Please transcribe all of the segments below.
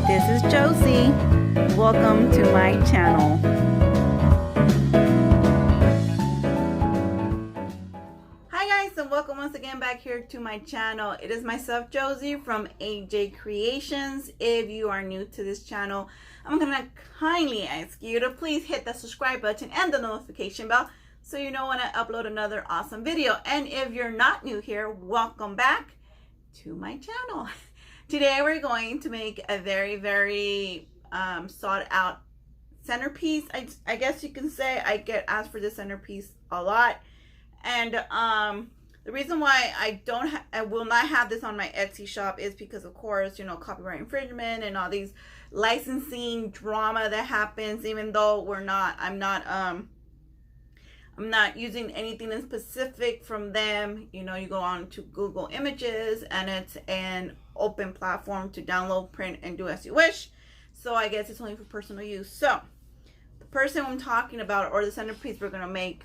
This is Josie. Welcome to my channel. Hi guys, and welcome once again back here to my channel. It is myself, Josie from AJ Creations. If you are new to this channel, I'm gonna kindly ask you to please hit the subscribe button and the notification bell so you know when I upload another awesome video. And if you're not new here, welcome back to my channel. Today we're going to make a very sought out centerpiece. I guess you can say I get asked for this centerpiece a lot, and the reason why I will not have this on my Etsy shop is because, of course, you know, copyright infringement and all these licensing drama that happens. Even though I'm not using anything in specific from them. You know, you go on to Google Images and it's an open platform to download, print, and do as you wish. So I guess it's only for personal use. So the person I'm talking about, or the centerpiece we're gonna make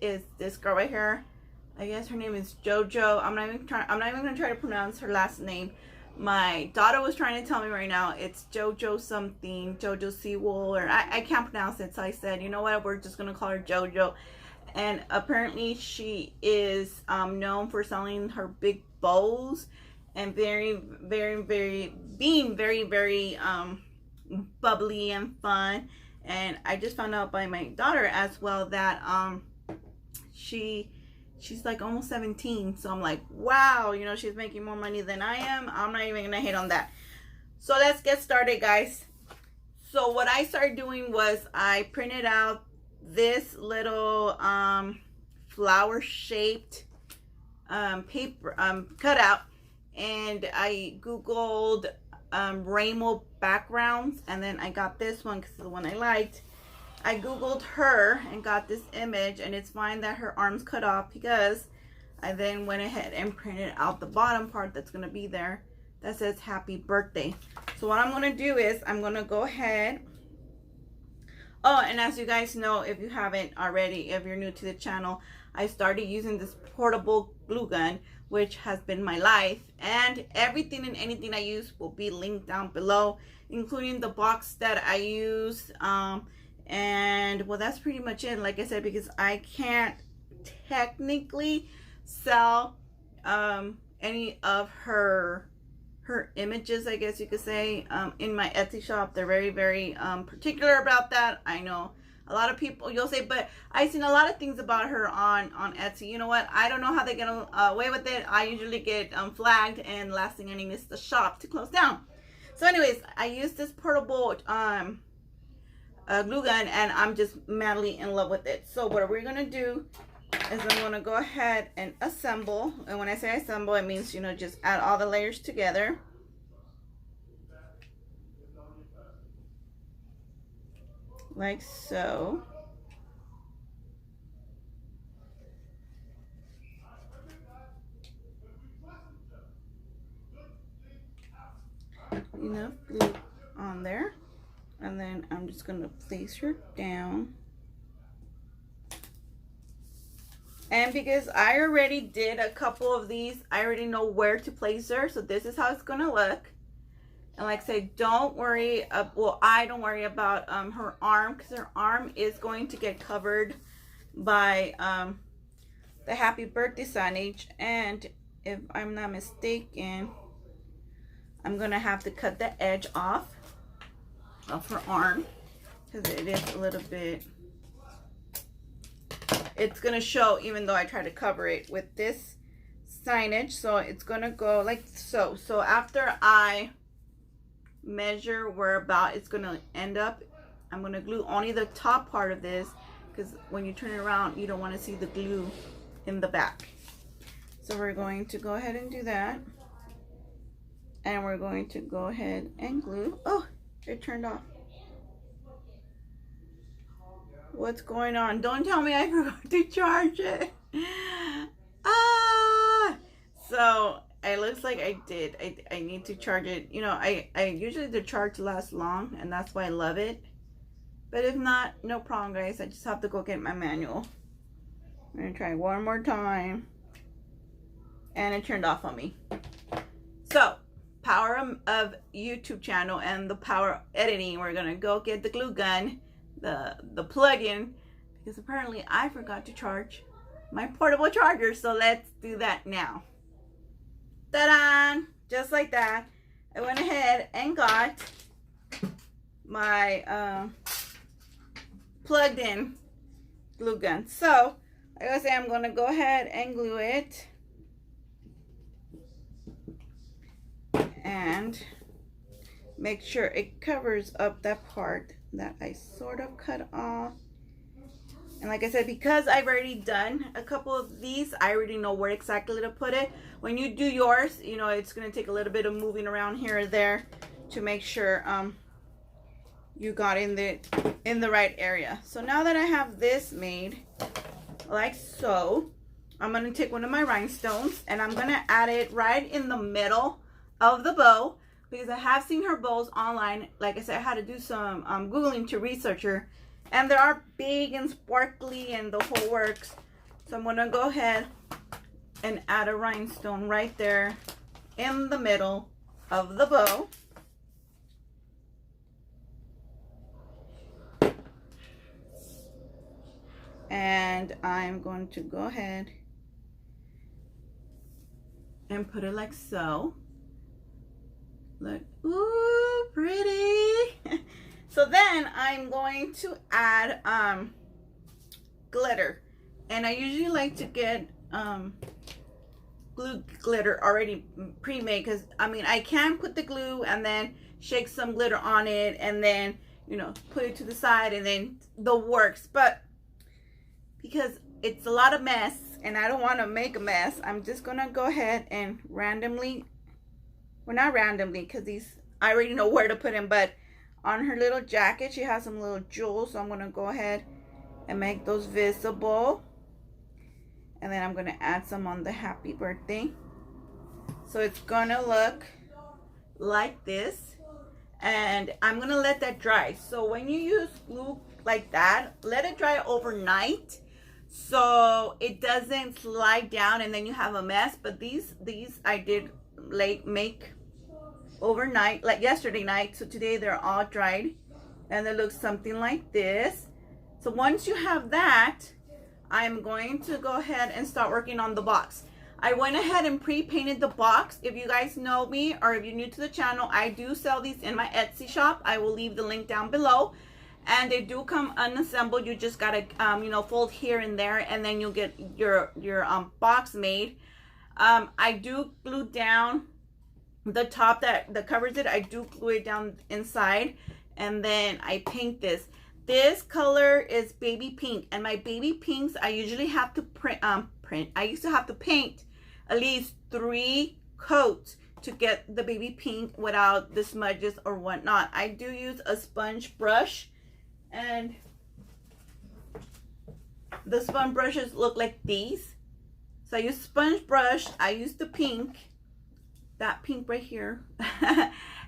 is this girl right here. I guess her name is JoJo. I'm not even gonna try to pronounce her last name. My daughter was trying to tell me right now it's Jo Jo something, Jo Jo Siwa, or I can't pronounce it, so I said, you know what, we're just gonna call her JoJo. And apparently she is known for selling her big bows and being very bubbly and fun. And I just found out by my daughter as well that she's like almost 17. So I'm like, wow, you know, she's making more money than I am. I'm not even gonna hate on that. So let's get started, guys. So what I started doing was I printed out this little flower shaped paper cutout, and I googled rainbow backgrounds, and then I got this one because it's the one I liked. I googled her and got this image, and it's fine that her arm's cut off because I then went ahead and printed out the bottom part that's going to be there that says happy birthday. So what I'm going to do is I'm going to go ahead. Oh, and as you guys know, if you haven't already, if you're new to the channel, I started using this portable glue gun, which has been my life, and everything and anything I use will be linked down below, including the box that I use. And well, that's pretty much it, like I said, because I can't technically sell any of her images, I guess you could say, in my Etsy shop. They're very particular about that. I know a lot of people, you'll say, but I've seen a lot of things about her on Etsy. You know what, I don't know how they get away with it. I usually get flagged, and last thing I need is the shop to close down. So anyways, I use this portable glue gun, and I'm just madly in love with it. So what we're gonna do is I'm gonna go ahead and assemble. And when I say assemble, it means, you know, just add all the layers together. Like so. Enough glue on there. And then I'm just gonna place her down. And because I already did a couple of these, I already know where to place her. So this is how it's gonna look. And like I say, don't worry, well, I don't worry about her arm, because her arm is going to get covered by the happy birthday signage. And if I'm not mistaken, I'm gonna have to cut the edge off of her arm, because it is a little bit, it's gonna show even though I try to cover it with this signage. So it's gonna go like so. So after I measure where about it's gonna end up, I'm gonna glue only the top part of this, because when you turn it around, you don't want to see the glue in the back. So we're going to go ahead and do that, and we're going to go ahead and glue. Oh, it turned off. What's going on? Don't tell me I forgot to charge it. So it looks like I did. I need to charge it. You know, I usually the charge lasts long, and that's why I love it. But if not, no problem, guys. I just have to go get my manual. I'm gonna try one more time. And it turned off on me. So power of YouTube channel and the power of editing, we're gonna go get the glue gun, the plug-in, because apparently I forgot to charge my portable charger. So let's do that now. Ta-da! Just like that, I went ahead and got my plugged in glue gun. So like I say, I'm gonna go ahead and glue it and make sure it covers up that part that I sort of cut off. And like I said, because I've already done a couple of these, I already know where exactly to put it. When you do yours, you know, it's going to take a little bit of moving around here or there to make sure you got in the right area. So now that I have this made like so, I'm going to take one of my rhinestones and I'm going to add it right in the middle of the bow, because I have seen her bows online. Like I said, I had to do some Googling to research her, and they are big and sparkly and the whole works. So I'm going to go ahead and add a rhinestone right there in the middle of the bow. And I'm going to go ahead and put it like so. Look, ooh, pretty. So then I'm going to add glitter, and I usually like to get glue glitter already pre-made, because I mean I can put the glue and then shake some glitter on it and then, you know, put it to the side and then the works. But because it's a lot of mess and I don't want to make a mess, I'm just gonna go ahead and randomly, well, not randomly, because these I already know where to put them, but on her little jacket she has some little jewels, so I'm gonna go ahead and make those visible. And then I'm gonna add some on the happy birthday, so it's gonna look like this. And I'm gonna let that dry. So when you use glue like that, let it dry overnight so it doesn't slide down and then you have a mess. But these I did make overnight, like yesterday night, so today they're all dried and they look something like this. So once you have that, I'm going to go ahead and start working on the box. I went ahead and pre-painted the box. If you guys know me or if you're new to the channel, I do sell these in my Etsy shop. I will leave the link down below, and they do come unassembled. You just gotta you know, fold here and there, and then you'll get your box made. I do glue down the top that covers it. I do glue it down inside, and then I paint this. This color is baby pink, and my baby pinks I usually have to I used to have to paint at least 3 coats to get the baby pink without the smudges or whatnot. I do use a sponge brush, and the sponge brushes look like these. So I use sponge brush, I use the pink, that pink right here.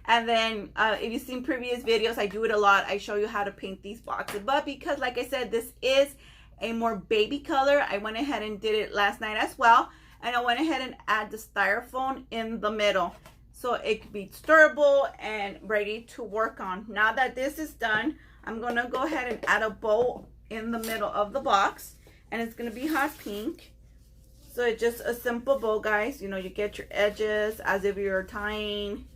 And then if you've seen previous videos, I do it a lot. I show you how to paint these boxes. But because, like I said, this is a more baby color, I went ahead and did it last night as well. And I went ahead and add the styrofoam in the middle, so it could be stirrable and ready to work on. Now that this is done, I'm going to go ahead and add a bow in the middle of the box. And it's going to be hot pink. So it's just a simple bow, guys. You know, you get your edges as if you're tying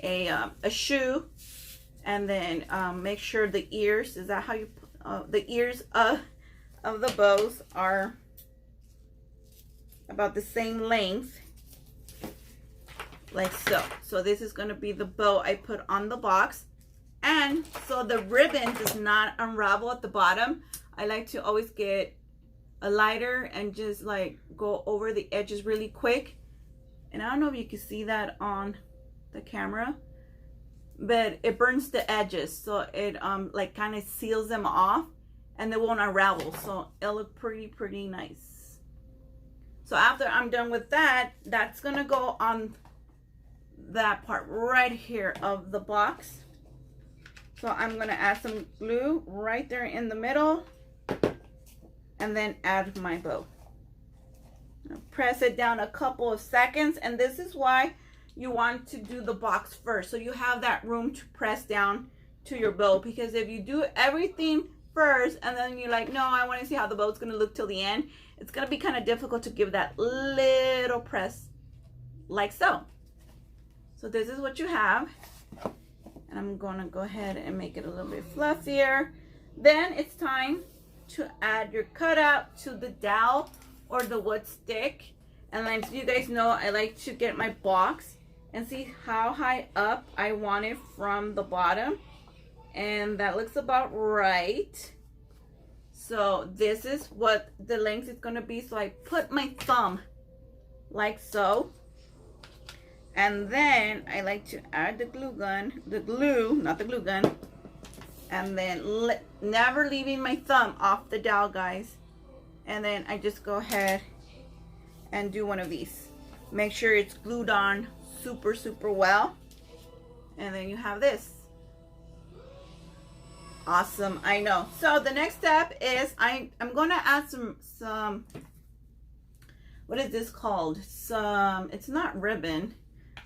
a shoe, and then make sure the ears, is that how you the ears of the bows are about the same length, like so. So this is going to be the bow I put on the box. And so the ribbon does not unravel at the bottom, I like to always get a lighter and just like go over the edges really quick. And I don't know if you can see that on the camera, but it burns the edges, so it like kind of seals them off and they won't unravel, so it'll look pretty nice. So after I'm done with that, that's gonna go on that part right here of the box. So I'm gonna add some glue right there in the middle and then add my bow. Press it down a couple of seconds, and this is why you want to do the box first, so you have that room to press down to your bow. Because if you do everything first and then you're like, no, I want to see how the bow's going to look till the end, it's going to be kind of difficult to give that little press like so. So this is what you have, and I'm going to go ahead and make it a little bit fluffier. Then it's time to add your cutout to the dowel or the wood stick. And then, so you guys know, I like to get my box and see how high up I want it from the bottom. And that looks about right. So this is what the length is going to be. So I put my thumb like so. And then I like to add the glue gun, not the glue gun. And then never leaving my thumb off the dowel, guys. And then I just go ahead and do one of these. Make sure it's glued on super, super well. And then you have this. Awesome, I know. So the next step is I'm gonna add some what is this called? It's not ribbon,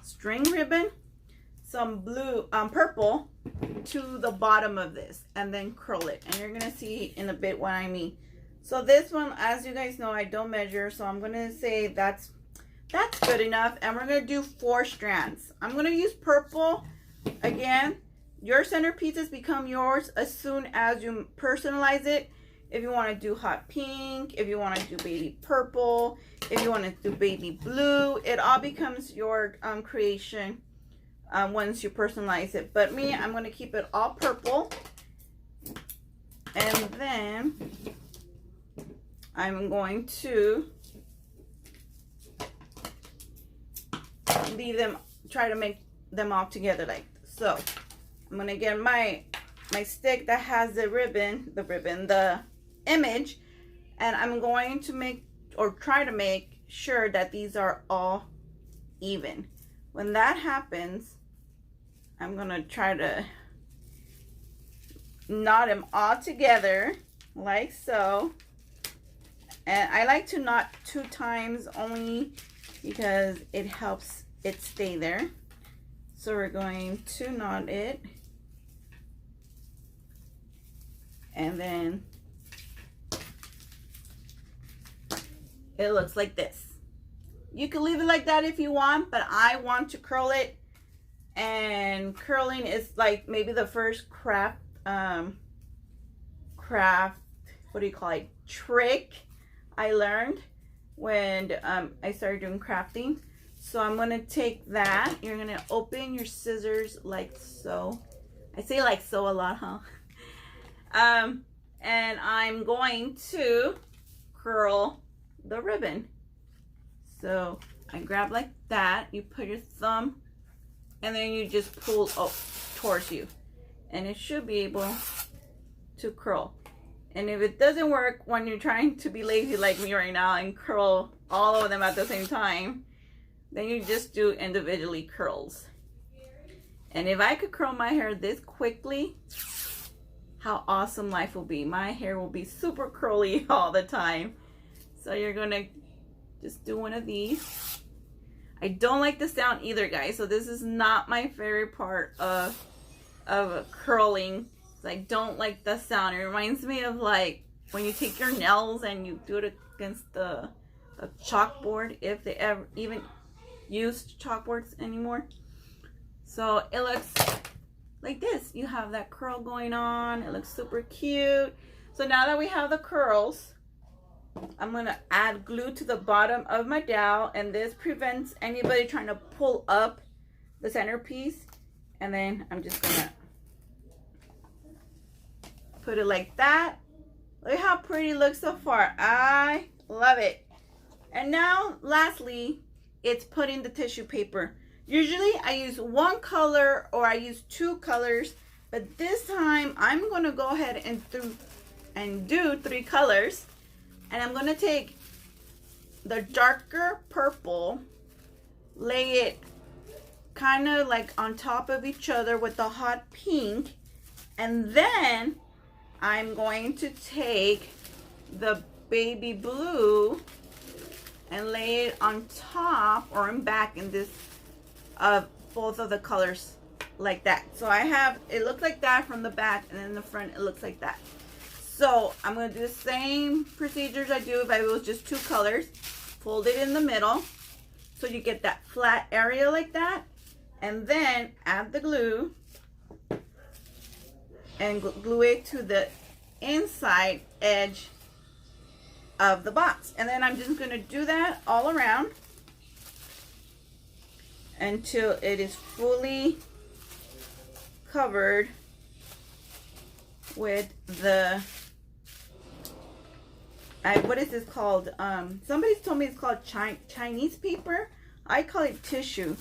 string ribbon, some blue, purple to the bottom of this, and then curl it. And you're gonna see in a bit what I mean. So this one, as you guys know, I don't measure, so I'm gonna say that's good enough. And we're gonna do 4 strands. I'm gonna use purple again. Your centerpieces become yours as soon as you personalize it. If you want to do hot pink, if you want to do baby purple, if you want to do baby blue, it all becomes your creation once you personalize it. But me, I'm going to keep it all purple. And then I'm going to leave them, try to make them all together like so. I'm gonna get my stick that has the image, and I'm going to make, or try to make sure that these are all even. When that happens, I'm gonna try to knot them all together like so. And I like to knot 2 times only because it helps it stay there. So we're going to knot it, and then it looks like this. You can leave it like that if you want, but I want to curl it. And curling is like maybe the first craft, what do you call it, trick I learned when I started doing crafting. So I'm going to take that. You're going to open your scissors like so. I say like so a lot, huh? And I'm going to curl the ribbon. So I grab like that. You put your thumb, and then you just pull up towards you. And it should be able to curl. And if it doesn't work when you're trying to be lazy like me right now and curl all of them at the same time, then you just do individually curls. And if I could curl my hair this quickly, how awesome life will be. My hair will be super curly all the time. So you're gonna just do one of these. I don't like the sound either, guys. So this is not my favorite part of curling. I don't like the sound. It reminds me of like when you take your nails and you do it against the chalkboard, if they ever even use chalkboards anymore. So it looks like this. You have that curl going on. It looks super cute. So now that we have the curls, I'm gonna add glue to the bottom of my dowel, and this prevents anybody trying to pull up the centerpiece. And then I'm just gonna put it like that. Look how pretty it looks so far. I love it. And now lastly, it's putting the tissue paper. Usually I use 1 color or I use 2 colors, but this time I'm gonna go ahead and do 3 colors. And I'm gonna take the darker purple, lay it kind of like on top of each other with the hot pink, and then I'm going to take the baby blue and lay it on top or in back in this of both of the colors like that. So I have, it looks like that from the back, and then the front it looks like that. So I'm going to do the same procedures I do if I was just two colors. Fold it in the middle so you get that flat area like that, and then add the glue and glue it to the inside edge of the box. And then I'm just going to do that all around until it is fully covered with the what is this called? Somebody told me it's called Chinese paper. I call it tissue,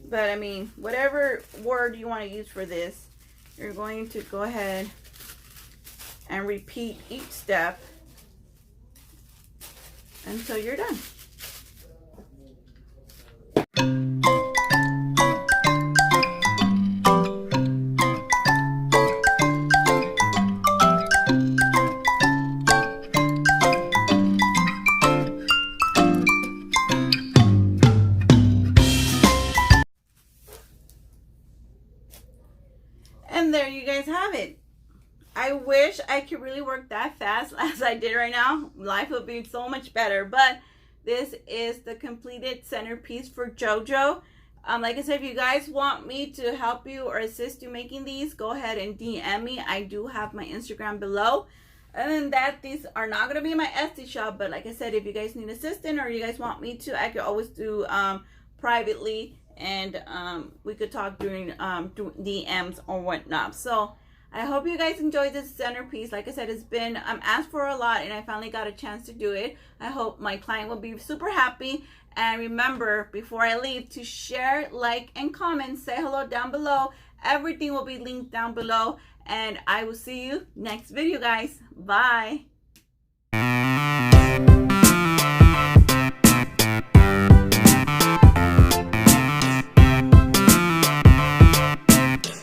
but I mean, whatever word you want to use for this, you're going to go ahead and repeat each step until you're done. And there you guys have it. I wish I could really work that fast as I did right now. Life would be so much better. But this is the completed centerpiece for JoJo. Like I said, if you guys want me to help you or assist you making these, go ahead and DM me. I do have my Instagram below. Other than that, these are not going to be in my Etsy shop. But like I said, if you guys need assistance or you guys want me to, I could always do privately. And we could talk during DMs or whatnot. So I hope you guys enjoyed this centerpiece. Like I said, it's been asked for a lot, and I finally got a chance to do it. I hope my client will be super happy. And remember, before I leave, to share, like, and comment. Say hello down below. Everything will be linked down below. And I will see you next video, guys. Bye.